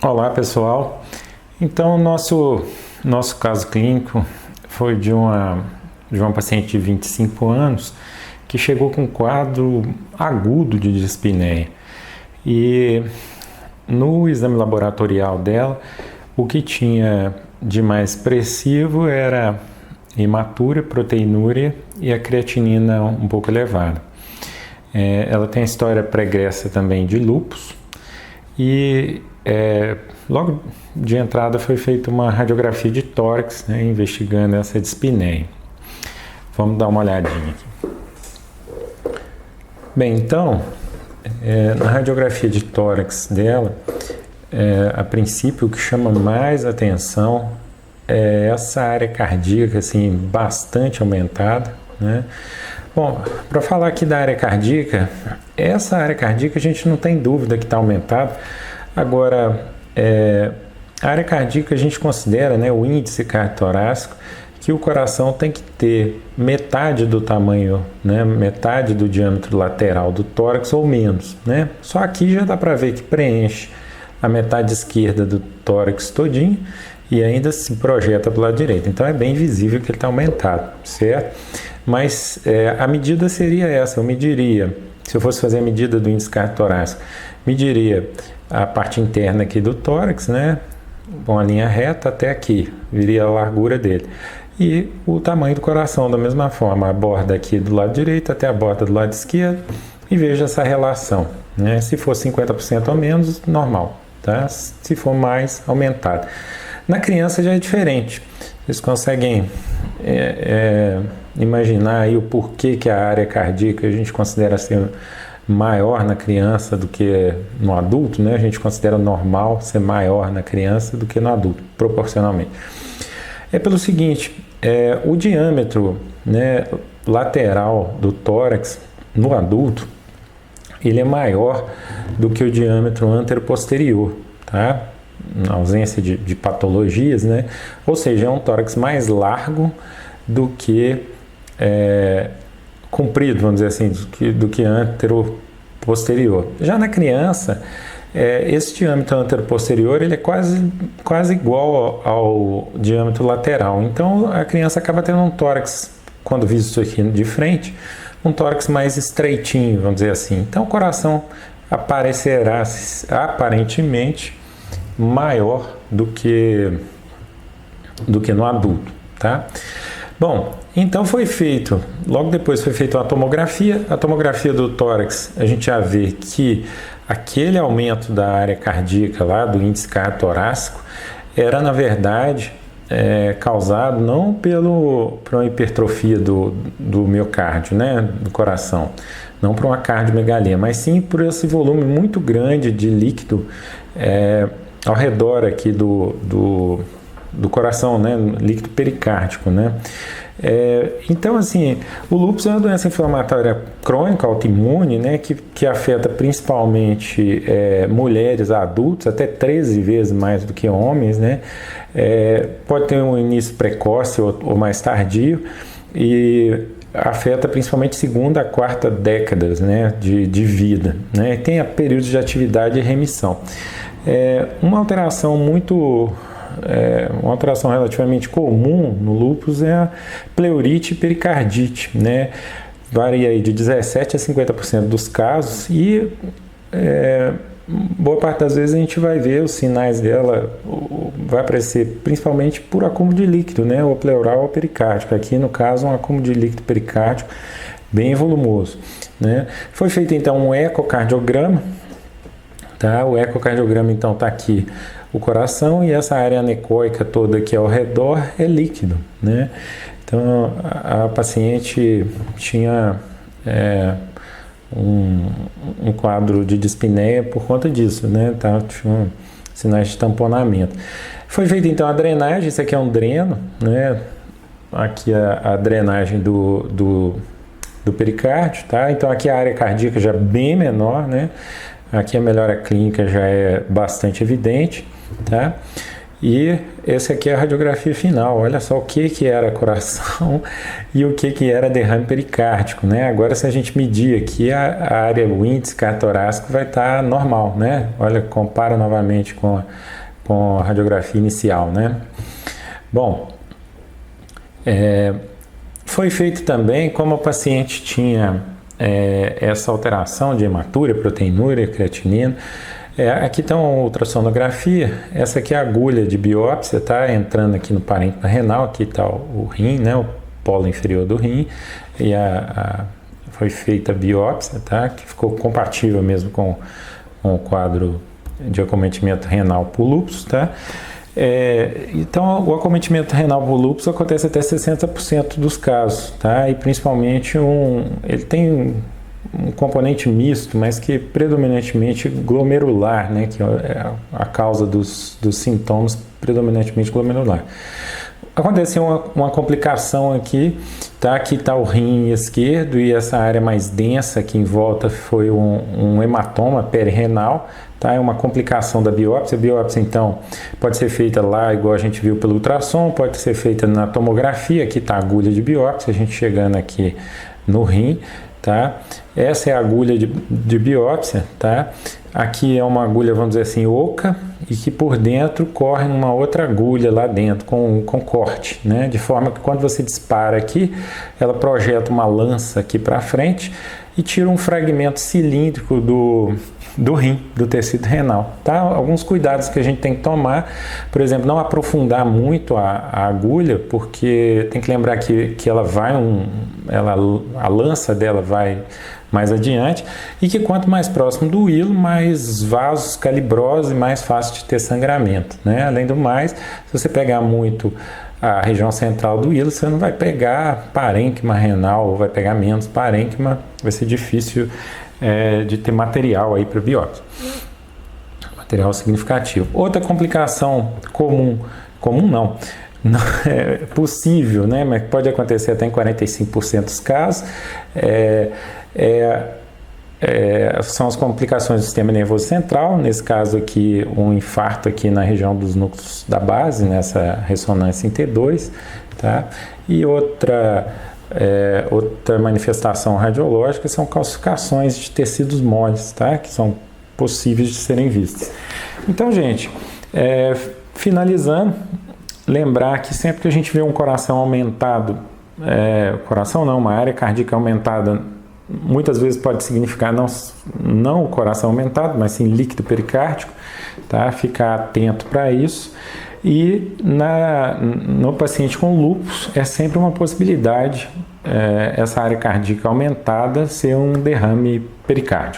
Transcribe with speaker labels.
Speaker 1: Olá pessoal, então nosso caso clínico foi de uma paciente de 25 anos que chegou com um quadro agudo de dispneia e no exame laboratorial dela o que tinha de mais expressivo era hematúria, proteinúria e a creatinina um pouco elevada. Ela tem a história pregressa também de lúpus e logo de entrada foi feita uma radiografia de tórax, investigando essa dispneia. Vamos dar uma olhadinha aqui. Bem, então, na radiografia de tórax dela, a princípio o que chama mais atenção é essa área cardíaca assim, bastante aumentada, né? Bom, para falar aqui da área cardíaca, essa área cardíaca a gente não tem dúvida que está aumentada. Agora, a área cardíaca a gente considera, né, o índice cardiotorácico, que o coração tem que ter metade do tamanho, né, metade do diâmetro lateral do tórax ou menos, né? Só aqui já dá para ver que preenche a metade esquerda do tórax todinho e ainda se projeta para o lado direito. Então é bem visível que ele está aumentado, certo? Mas a medida seria essa, eu mediria, se eu fosse fazer a medida do índice cardiotorácico, mediria a parte interna aqui do tórax, né, com a linha reta até aqui, viria a largura dele. E o tamanho do coração da mesma forma, a borda aqui do lado direito até a borda do lado esquerdo, e veja essa relação, né? Se for 50% ou menos, normal, tá? Se for mais, aumentado. Na criança já é diferente. Vocês conseguem imaginar aí o porquê que a área cardíaca a gente considera ser maior na criança do que no adulto, né? A gente considera normal ser maior na criança do que no adulto, proporcionalmente. É pelo seguinte, o diâmetro, né, lateral do tórax no adulto, ele é maior do que o diâmetro anteroposterior, tá? Na ausência de patologias, né? Ou seja, é um tórax mais largo do que comprido, vamos dizer assim, do que anteroposterior. Já na criança, esse diâmetro anteroposterior ele é quase igual ao diâmetro lateral. Então a criança acaba tendo um tórax, quando visto aqui de frente, um tórax mais estreitinho, vamos dizer assim. Então o coração aparecerá aparentemente maior do que no adulto, tá? Bom, então logo depois foi feita uma tomografia. A tomografia do tórax, a gente já vê que aquele aumento da área cardíaca lá, do índice cardiotorácico, era na verdade causado não por uma hipertrofia do miocárdio, né, do coração, não por uma cardiomegalia, mas sim por esse volume muito grande de líquido ao redor aqui do coração, né, líquido pericárdico, né? Então, assim, o lúpus é uma doença inflamatória crônica, autoimune, né, que afeta principalmente mulheres adultas, até 13 vezes mais do que homens, né? Pode ter um início precoce ou mais tardio e afeta principalmente segunda a quarta décadas, né, de vida, né? Tem períodos de atividade e remissão. Uma alteração relativamente comum no lúpus é a pleurite e pericardite, né? Varia aí de 17% a 50% dos casos e boa parte das vezes a gente vai ver os sinais dela, vai aparecer principalmente por acúmulo de líquido, né? Ou pleural ou pericárdico. Aqui no caso um acúmulo de líquido pericárdico bem volumoso, né? Foi feito então um ecocardiograma, tá? O ecocardiograma então está aqui o coração e essa área anecoica toda aqui ao redor é líquido, né? Então a paciente tinha um quadro de dispneia por conta disso, né? Tinha sinais de tamponamento. Foi feita então a drenagem, isso aqui é um dreno, né? Aqui a drenagem do pericárdio, tá? Então aqui a área cardíaca já é bem menor, né? Aqui a melhora clínica já é bastante evidente, tá? E esse aqui é a radiografia final. Olha só o que era coração e o que era derrame pericárdico, né? Agora, se a gente medir aqui a área, o índice cardiothorácico vai estar normal, né? Olha, compara novamente com a radiografia inicial, né? Bom, foi feito também, como o paciente tinha essa alteração de hematúria, proteinúria, creatinina. Aqui está uma ultrassonografia, essa aqui é a agulha de biópsia, tá? Entrando aqui no parênquima renal, aqui está o rim, né? O polo inferior do rim, e foi feita a biópsia, tá? Que ficou compatível mesmo com o quadro de acometimento renal por lúpus, tá? Então, o acometimento renal por lúpus acontece até 60% dos casos, tá? E principalmente ele tem um componente misto, mas que predominantemente glomerular, né? Que é a causa dos sintomas predominantemente glomerular. Aconteceu uma complicação aqui, tá? Aqui está o rim esquerdo e essa área mais densa aqui em volta foi um hematoma perirenal, tá? É uma complicação da biópsia. A biópsia, então, pode ser feita lá, igual a gente viu pelo ultrassom, pode ser feita na tomografia. Aqui está a agulha de biópsia, a gente chegando aqui no rim, tá? Essa é a agulha de biópsia, tá? Aqui é uma agulha, vamos dizer assim, oca, e que por dentro corre uma outra agulha lá dentro, com corte, né? De forma que quando você dispara aqui, ela projeta uma lança aqui para frente e tira um fragmento cilíndrico do rim, do tecido renal, tá? Alguns cuidados que a gente tem que tomar, por exemplo, não aprofundar muito a agulha, porque tem que lembrar que ela vai a lança dela vai mais adiante, e que quanto mais próximo do hilo, mais vasos calibrosos e mais fácil de ter sangramento, né? Além do mais, se você pegar muito a região central do hilo, você não vai pegar parênquima renal, ou vai pegar menos parênquima, vai ser difícil de ter material aí para biópsia, material significativo. Outra complicação comum não é possível, né, mas pode acontecer até em 45% dos casos, são as complicações do sistema nervoso central, nesse caso aqui um infarto aqui na região dos núcleos da base, nessa ressonância em T2, tá? E outra manifestação radiológica são calcificações de tecidos moles, tá? Que são possíveis de serem vistas. Então, gente, finalizando, lembrar que sempre que a gente vê um coração aumentado, uma área cardíaca aumentada, muitas vezes pode significar não o coração aumentado, mas sim líquido pericárdico, tá? Ficar atento para isso. E no paciente com lúpus é sempre uma possibilidade essa área cardíaca aumentada ser um derrame pericárdico.